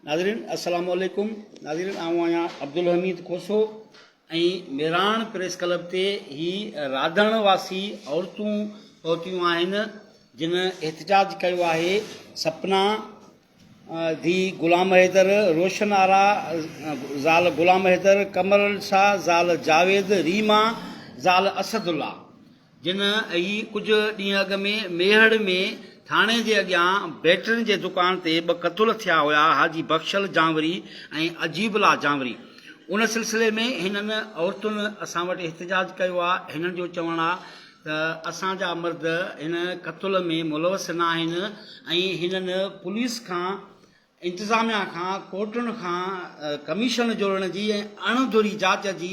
नाज़रीन अस्सलाम वालेकुम। नाज़रीन आऊं आहियां अब्दुल हमीद खोसो ऐं मेराण प्रेस क्लब ते ही राधण वासी औरतूं पहुतियूं आहिनि जिन एहतजाज कयो आहे। सपना धी गुलाम हैदर, रोशन आरा ज़ाल गुलाम हैदर, कमर शाह ज़ाल जावेद, रीमा ज़ाल असदुल्ला जिन ही कुझु ॾींहं अॻु में मेहड़ में थाणे जे अॻियां बैटरियुनि जे दुकान ते ॿ क़तूल थिया हुआ, हाजी बख्शल जांवरी ऐं अजीबला जांवरी। उन सिलसिले में हिननि औरतुनि असां वटि एहतजाज कयो आहे। हिननि जो चवणु आहे त असांजा मर्द हिन क़तूल में मुलवस न आहिनि ऐं हिननि पुलिस खां, इंतिज़ामिया खां, कोर्टुनि खां कमीशन जोड़ण जी ऐं अणधुरी जांच जी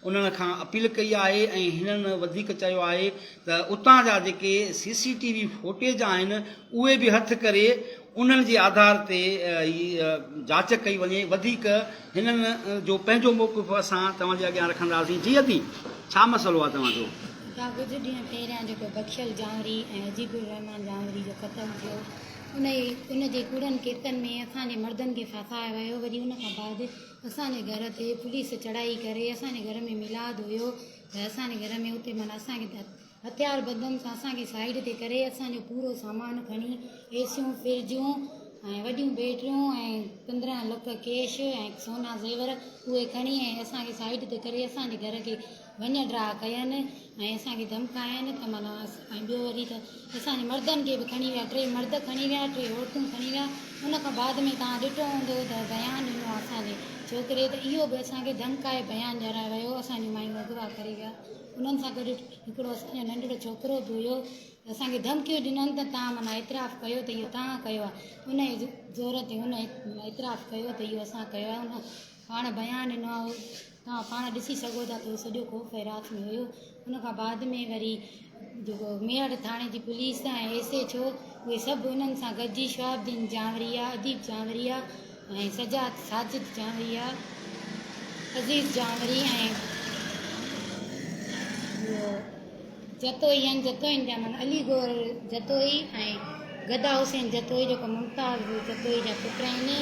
उन्हनि खां अपील कई आहे। ऐं हिननि वधीक चयो आहे त उतां जा जेके CCTV फुटेज आहिनि उहे बि हथु करे उन्हनि जे आधार ते जांच कई वञे। वधीक हिननि जो पंहिंजो मौक़िफ़ असां तव्हांजे अॻियां रखंदासीं। जी अदी, छा मसइलो आहे तव्हांजो? कुझु ॾींहं पहिरियां जेको बख्शल जांवरी ऐं अजीबुर रहमान जांवरी जो क़तलु थियो, उन जे कूड़नि केतन में असांजे मर्दनि खे फासायो वियो। वरी उन खां बाद असांजे घर ते पुलिस चढ़ाई करे, असांजे घर में मिलाद हुयो त असांजे घर में उते माना असांखे हथियार बंदनि सां असांखे साइड ते करे असांजो पूरो सामान खणी, एसियूं, फ्रिजूं ऐं वॾियूं बैटरियूं ऐं 15 लख कैश ऐं सोना ज़ेवर उहे खणी ऐं असांखे साइड ते करे असांजे घर खे वञ ड्रा कयनि ऐं असांखे धमकायनि त माना। ऐं ॿियो वरी त असांजे मर्दनि खे बि खणी विया, 3 मर्द खणी विया, 3 औरतूं खणी विया। उन खां बाद में तव्हां ॾिठो हूंदो त बयानु ॾिनो असांजे छोकिरे त इहो बि असांखे धमकाए बयानु ॾियाराए वियो, असांजूं मायूं अगवा करे विया। उन्हनि सां गॾु हिकिड़ो असांजो नंढड़ो छोकिरो बि हुयो। असांखे धमकियूं ॾिननि त तव्हां माना इतराफ़ कयो त इहो तव्हां कयो आहे। उन जे ज़ोर ते हुन इतराफ़ कयो त इहो असां कयो आहे। उन पाण बयानु ॾिनो आहे, तव्हां पाण ॾिसी सघो था त उहो सॼो ख़ौफ़ रात में हुयो। उन खां बाद में वरी जेको मेहड़ थाणे जी पुलिस ऐं SHO उहे सभु उन्हनि सां गॾिजी शहाबुद्दीन जांवरिया, अदीब जांवरिया ऐं सजाद साजिद जांवरिया, अज़ीज़ जांवरी ऐं जतोई आहिनि, जतोईनि जा माना अली गौर जतोई ऐं गदा हुसैन जतोई जेको मुमताज़ जतोई जा पुट आहिनि,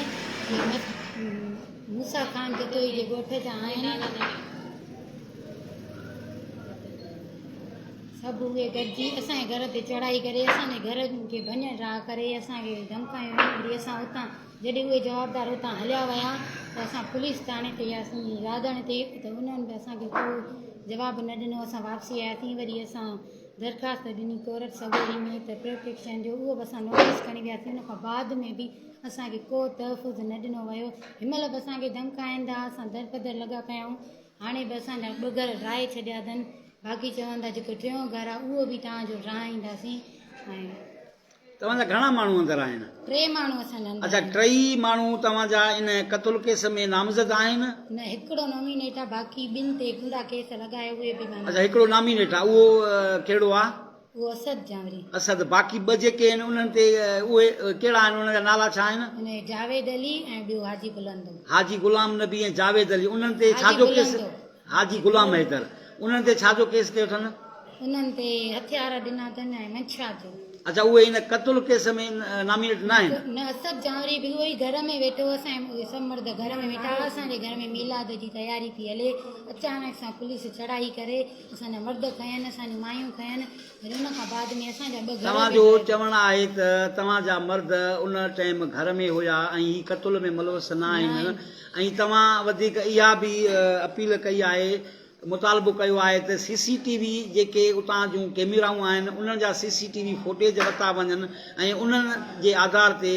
मूसा ख़ान जतोई जे ॻोठ जा आहिनि। सभु उहे गॾिजी असांजे घर ते चढ़ाई करे, असांजे घर खे भञ ड्रा करे, असांखे धमकायूं। वरी असां उतां जॾहिं उहे जवाबदार उतां हलिया विया त असां पुलिस थाणे ते वियासीं राधण ते, त उन्हनि बि असांखे को जवाबु न ॾिनो। असां वापसी आयासीं। वरी असां दरख़्वास्त ॾिनी कोर्ट सगोरी में त प्रोटेक्शन जो, उहो बि असां नोटिस खणी वियासीं। उन खां बाद में बि असांखे को तहफ़ुज़ न ॾिनो वियो। हिनमहिल बि असांखे धमकाइनि था, असां दरपदर लॻा पिया आहियूं। हाणे बि असांजा 2 घर ड्राए छॾिया अथनि। बाक़ी चवंदा जेको 3 घर आहे उहो बि तव्हांजो ड्राईंदासीं। ऐं तव्हांजा घणा माण्हू अंदरि आहिनि? 3 माण्हू असांजा अंदरि। अच्छा, 3 माण्हू तव्हांजा इन क़तूल केस में नामज़द आहिनि? न, हिकिड़ो नॉमिनेट आहे, बाक़ी 2 ते कूड़ा केस लॻाए उहे बि माना। अच्छा, हिकिड़ो नॉमिनेट आहे, उहो कहिड़ो आहे? उहो असद जांवरी। असद। बाक़ी 2 जेके आहिनि उन्हनि ते उहे कहिड़ा आहिनि, उन्हनि जा नाला छा आहिनि? जावेद अली ऐं ॿियो हाजी बुलंदो। हाजी गुलाम नबी ऐं जावेद अली। उन्हनि ते छाजो केस? हाजी गुलाम हैदर। उन्हनि ते छाजो केस कयो अथनि? उन्हनि ते हथियार ॾिना अथनि ऐं मंशा जो। अच्छा, उहे इन क़तूल केस में नॉमिनेट न आहिनि? न, असद जांवरी बि उहो ई घर में वेठो, असांजे सभु मर्द घर में वेठा। असांजे घर में मिलाद जी तयारी थी हले, अचानक सां पुलिस चढ़ाई करे असांजा मर्द खयनि, असांजूं मायूं खयनि। वरी उन खां बाद में असांजा 2 घर। तव्हांजो चवणु आहे त तव्हांजा मर्द उन टाइम घर में हुया ऐं ही क़तूल में मुलवस न आहिनि। ऐं तव्हां वधीक इहा बि अपील कई आहे, मुतालबो कयो आहे त CCTV जेके उतां जूं कैमराऊं आहिनि उन्हनि जा CCTV फुटेज वरिता वञनि ऐं उन्हनि जे आधार ते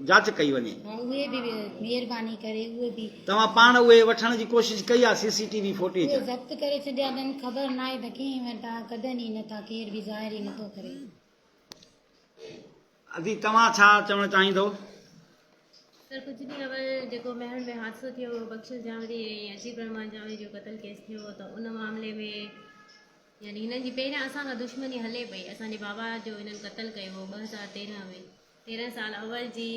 जांच कई वञे। उहे बि महिरबानी करे उहे बि तव्हां पाण उहे वठण जी कोशिशि कई आहे? CCTV फुटेज ज़ब्त करे छॾिया अथनि। ख़बर न आहे त कीअं वेठा, कढनि ई नथा, केरु बि ज़ाहिर ई नथो करे। अदी, तव्हां छा चवणु चाहींदो? सर, कुझु ॾींहं अवल जेको मेहर में हादसो थियो, बख्शल जांवरी ऐं अजीब रहमान जांवरी जो क़तल केस थियो, त उन मामले में यानी हिननि जी पहिरियां असां खां दुश्मनी हले पई। असांजे बाबा जो हिननि क़तलु कयो हो 2013 में। 13 साल अवल जी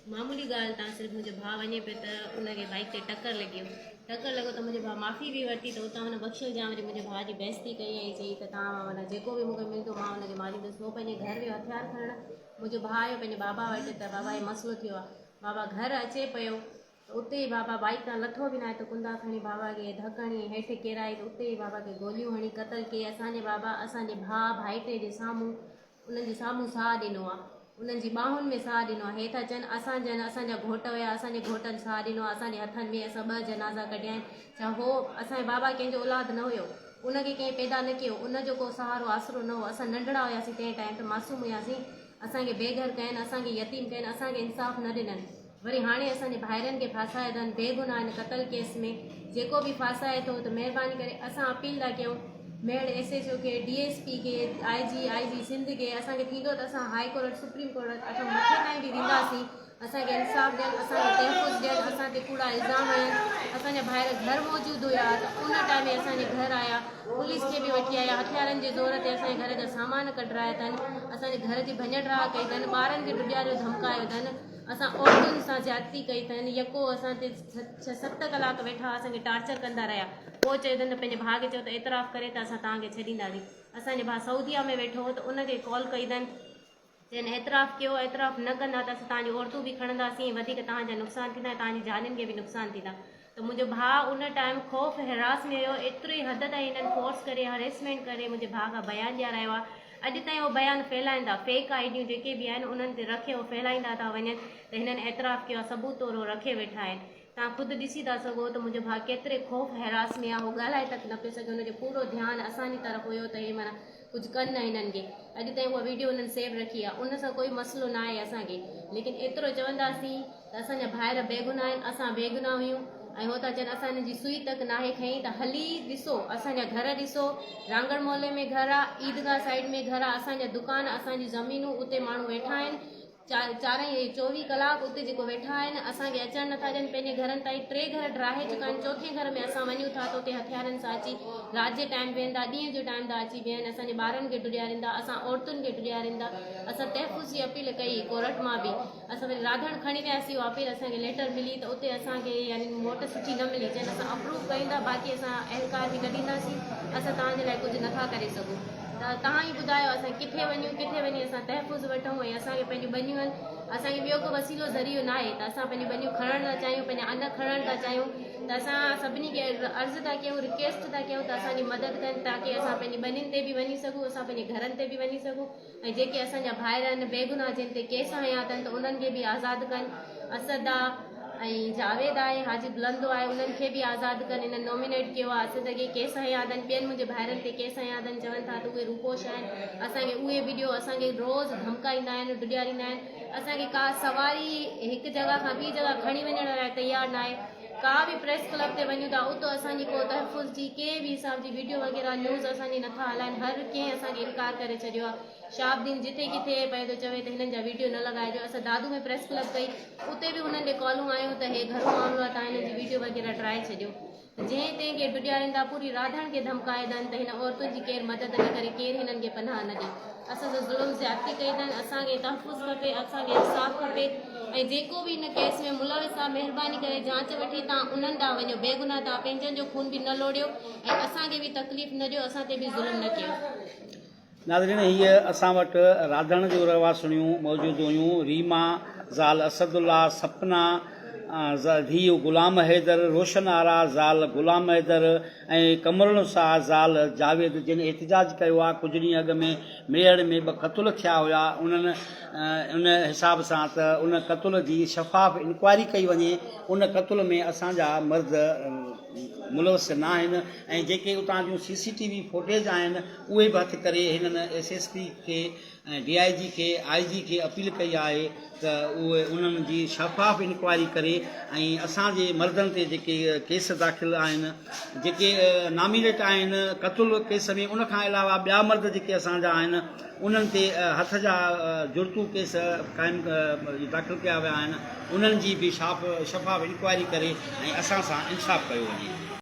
मामूली ॻाल्हि, तव्हां सिर्फ़ु मुंहिंजो भाउ वञे पियो त उनखे बाइक ते टकर लॻो त मुंहिंजे भाउ माफ़ी बि वरिती। त उतां हुन बख्शल जांवरी मुंहिंजे भाउ जी बेइज़ती कई ऐं चई त तव्हां माना जेको बि मूंखे मिलंदो मां हुनखे मारींदुसि। उहो पंहिंजे घर जो हथियार खणणु मुंहिंजो भाउ आयो पंहिंजे बाबा वटि, त बाबा जो मसइलो थियो आहे। बाबा घर अचे पियो त उते ई बाबा बाइक तां लथो बि न आहे त कुंदा खणी बाबा खे धकणी हेठि किराए त उते ई बाबा खे गोलियूं हणी क़तल कई। असांजे बाबा असांजे भाउ भाइटे जे साम्हूं उन्हनि जे साम्हूं साह ॾिनो आहे, उन्हनि जी ॿाहुनि में साह ॾिनो आहे। हे था चवनि असांजा घोट हुया, असांजे घोटनि साह ॾिनो आहे, असांजे हथनि में असां 2 जनाज़ा कढिया आहिनि। छा हो असांजे बाबा कंहिंजो औलाद न हुयो, उनखे कंहिं पैदा न कयो, उनजो को सहारो आसरो न हो। असां नंढड़ा हुयासीं तंहिं टाइम ते, मासूम हुयासीं। असांखे बेघर कयनि, असांखे यतीम कयनि, असांखे इंसाफ़ न ॾिननि। वरी हाणे असांजे भाइरनि खे फासाए अथनि बेगुनाह आहिनि क़तल केस में। जेको बि फासाए थो त महिरबानी करे असां अपील था कयूं मेड़ SHO खे, DSP खे, IG सिंध खे। असांखे थींदो त असां हाई कोर्ट सुप्रीम कोर्ट असां मथे ताईं बि वेंदासीं। असांखे इंसाफ़ ॾियनि, असांखे तहफ़ुज़ ॾियनि, असां ते कूड़ा इल्ज़ाम हणनि। असांजा भाइर घर मौजूदु हुया त उन टाइम में असांजे घर आया, पुलिस खे बि वठी आया, हथियारनि जे ज़ोर ते असांजे घर जा सामान कढाया अथनि, असांजे घर जी भञ-ड्राह कई अथनि, ॿारनि खे ॾुॾियारियो धमकायो अथनि, असां औरतुनि सां ज्यादती कई अथनि। यको असां ते 6-7 कलाक वेठा असांखे टार्चर कंदा रहिया। पोइ चयो अथनि त पंहिंजे भाउ खे चयो त एतिराफ़ करे त असां तव्हांखे छॾींदासीं। असांजे भाउ सऊदीअ में वेठो हो त उनखे कॉल कई अथनि, चइनि एतिराफ़ कयो, एतिराफ़ न कंदा त असां तव्हांजी औरतूं बि खणंदासीं, वधीक तव्हांजा नुक़सान थींदा, तव्हांजी जानियुनि खे बि नुक़सान थींदा। त मुंहिंजो भाउ उन टाइम ख़ौफ़ हिरास में हुयो। एतिरी हद ताईं हिननि फोर्स करे, हरेसमेंट करे मुंहिंजे भाउ खां बयानु ॾियारायो आहे। अॼु ताईं उहो बयानु फैलाइनि था, फेक आइडियूं जेके बि आहिनि उन्हनि ते रखे उहो फैलाईंदा था वञनि त हिननि एतिराफ़ कयो आहे, सबूत तौरु रखे वेठा आहिनि। तव्हां ख़ुदि ॾिसी था सघो त मुंहिंजो भाउ केतिरे ख़ौफ़ हिरास में आहे। उहो ॻाल्हाए तक न पियो सघे, हुनजो पूरो ध्यानु असांजी तरफ़ हुयो त हे माना कुझु कनि न हिननि खे। अॼु ताईं उहा वीडियो हुननि सेव रखी आहे, उन सां कोई मसइलो न आहे असांखे। लेकिन एतिरो चवंदासीं त असांजा भाइर बेगुनाह आहिनि, असां बेगुनाह हुयूं। ऐं हो था चवनि असां हिननि जी सुई तक नाहे खईं त हली ॾिसो, असांजा घर ॾिसो, रांगड़ मोहल्ले में घर आहे, ईदगाह साइड में घर आहे, असांजा दुकान, असांजी ज़मीनूं, उते माण्हू वेठा आहिनि 24 कलाक उते जेको वेठा आहिनि। असांखे अचणु नथा ॾियनि पंहिंजे घरनि ताईं। 3 घर ड्राहे चुका आहिनि, 4थे घर में असां वञूं था त उते हथियारनि सां अची राति जे टाइम वेहंदा, ॾींहं जो टाइम था अची वेहनि, असांजे ॿारनि खे ॾुॾियारींदा, असां औरतुनि खे ॾुॾियारींदा। असां तहफ़ुज़ जी अपील कई कोर्ट मां बि, असां वरी राधण खणी वियासीं, उहा अपील असांखे लेटर मिली त उते असांखे यानी मोट सुठी न मिली। चइनि असां अप्रूव कईंदा, बाक़ी असां अहलकार बि न ॾींदासीं, असां तव्हांजे लाइ कुझु नथा करे सघूं। त तव्हां ई ॿुधायो असां किथे वञूं, किथे वञी असां तहफ़ुज़ वठूं। ऐं असांखे पंहिंजियूं ॿनियूं आहिनि, असांखे ॿियो को वसीलो ज़रियो न आहे, त असां पंहिंजी ॿनियूं खणणु था चाहियूं, पंहिंजा अन खणणु था चाहियूं। त असां सभिनी खे अर्ज़ु था कयूं, रिक्वेस्ट था कयूं त असांजी मदद कनि, ताकी असां पंहिंजी ॿनियुनि ते बि वञी सघूं, असां पंहिंजे घरनि ते बि वञी सघूं। ऐं जेके असांजा भाइर आहिनि बेगुनाह जिन ते केस हयां अथनि त उन्हनि खे बि आज़ादु कनि। असद आहे ऐं जावेद आहे, हाजी बुलंदो आहे, उन्हनि खे बि आज़ादु कनि। हिननि नॉमिनेट कयो आहे असद खे, केस हयां अथनि, ॿियनि मुंहिंजे भाइरनि ते केस हयां अथनि, चवनि था त उहे रूपोश आहिनि। असांखे उहे वीडियो असांखे रोज़ु धमकाईंदा आहिनि, ॾुॾियारींदा आहिनि। असांखे का सवारी हिकु जॻह खां ॿी जॻह खणी वञण लाइ तयारु न आहे। का बि प्रेस क्लब ते वञूं था उतो असांजी को तहफ़ुज़ जी कंहिं बि हिसाब जी वीडियो वग़ैरह न्यूज़ असांजी नथा हलाइनि। हर कंहिं असांखे इनकार करे छॾियो आहे। शाबदीन जिथे किथे पए थो चवे त हिननि जा वीडियो न लॻाइजो। असां दादू में प्रेस क्लब कई, उते बि हुननि खे कॉलूं आयूं त हे घरो मामिलो आहे, तव्हां हिननि जी वीडियो वग़ैरह ठाहे छॾियो। जंहिं तंहिं खे ॾुॾियारींदा, पूरी राधण खे धमकाए अथनि त हिन औरतुनि जी केरु मदद न करे, केरु हिननि खे पनाह न ॾे। असां सां ज़ुल्म ज़्यादती कई अथनि। असांखे तहफ़ुज़ खपे, असांखे इंसाफ़ खपे। ऐं जेको बि हिन केस में मुलविस आहे, महिरबानी करे जांच वठी तव्हां उन्हनि ॾांहुं वञो। बेगुनाह तव्हां पंहिंजनि जो खून बि न लोड़ियो ऐं असांखे बि तकलीफ़ न ॾियो, असां ते बि ज़ुल्म न कयो। नाज़रीन, हीअ असां वटि राधण जूं रहवासणियूं मौजूदु हुयूं। रीमा ज़ाल असदुल्ला, सपना धीउ गुलाम हैदर, रोशन आरा ज़ाल गुलाम हैदर ऐं कमरुनिसा ज़ाल जावेद, जिन एहतिजाज कयो आहे। कुझु ॾींहं अॻु में मेड़ में 2 क़तल थिया हुआ। उन्हनि उन हिसाब सां त उन क़तल जी शफ़ाफ़ इंक्वायरी कई वञे। उन क़तल में असांजा मर्द मुलविस न आहिनि ऐं जेके उतां जूं CCTV फुटेज आहिनि उहे बि हथु करे हिननि SSP खे ऐं DIG खे IG खे अपील कई आहे त उहे उन्हनि जी शफ़ाफ़ इंक्वायरी करे ऐं असांजे मर्दनि ते जेके केस दाख़िल आहिनि, जेके नामिनेट आहिनि क़तल केस में, उनखां अलावा ॿिया मर्द जेके असांजा आहिनि उन्हनि ते हथ जा जुर्तू केस क़ाइमु दाख़िल कया विया आहिनि, उन्हनि जी बि शफ़ाफ़ इंक्वायरी करे ऐं असां सां इंसाफ़ कयो वञे।